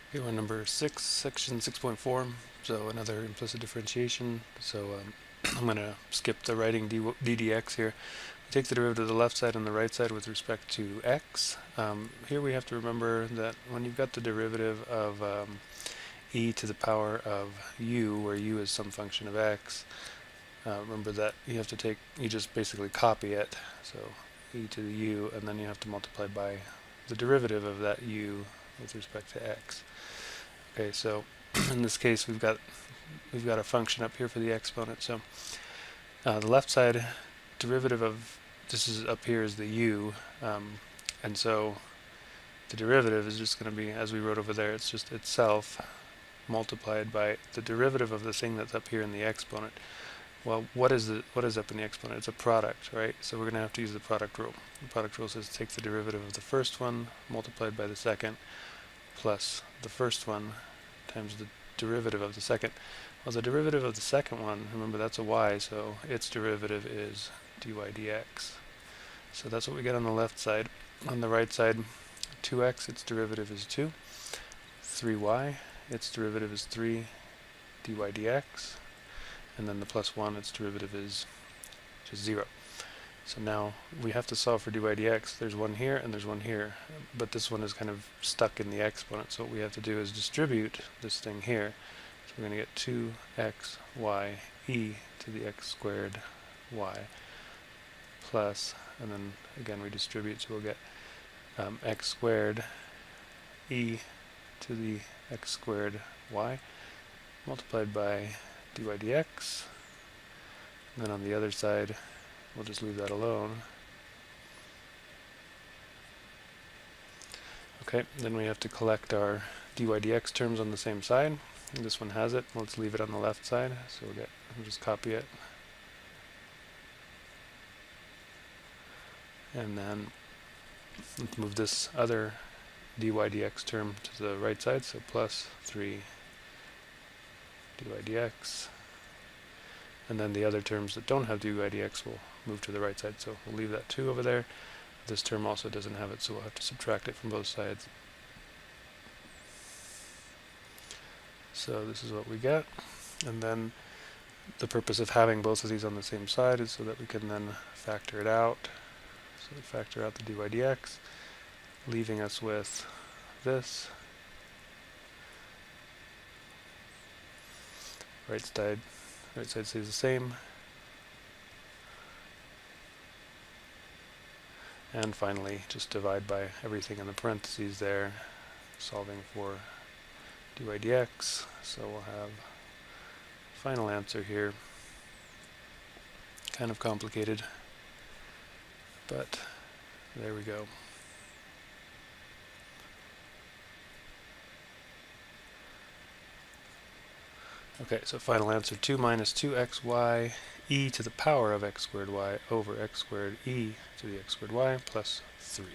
Okay, we're on number 6, section 6.4, so another implicit differentiation. So I'm going to skip the writing ddx here. We take the derivative of the left side and the right side with respect to x. Here we have to remember that when you've got the derivative of e to the power of u, where u is some function of x, remember that you have to take, you just basically copy it, so e to the u, and then you have to multiply by the derivative of that u with respect to x. Okay, so in this case we've got a function up here for the exponent. So the left side derivative of this is up here is the u, and so the derivative is just going to be, as we wrote over there, it's just itself multiplied by the derivative of the thing that's up here in the exponent. Well, what is up in the exponent? It's a product, right? So we're going to have to use the product rule. The product rule says take the derivative of the first one multiplied by the second plus the first one times the derivative of the second. Well, the derivative of the second one, remember that's a y, so its derivative is dy dx. So that's what we get on the left side. On the right side, 2x, its derivative is 2. 3y, its derivative is 3 dy dx. And then the plus 1, its derivative is just 0. So now we have to solve for dy dx. There's one here and there's one here, but this one is kind of stuck in the exponent. So what we have to do is distribute this thing here. So we're going to get 2xy e to the x squared y plus, and then again we distribute, so we'll get x squared e to the x squared y multiplied by dy dx. And then on the other side, we'll just leave that alone. Okay, then we have to collect our dy dx terms on the same side. And this one has it. Let's leave it on the left side. So we'll just copy it. And then let's move this other dy dx term to the right side. So plus 3 dy dx. And then the other terms that don't have dy dx will move to the right side. So we'll leave that 2 over there. This term also doesn't have it, so we'll have to subtract it from both sides. So this is what we get. And then the purpose of having both of these on the same side is so that we can then factor it out. So we factor out the dy dx, leaving us with this. Right side stays the same. And finally, just divide by everything in the parentheses there, solving for dy dx. So we'll have final answer here. Kind of complicated, but there we go. Okay, so final answer 2 minus 2xy e to the power of x squared y over x squared e to the x squared y plus 3.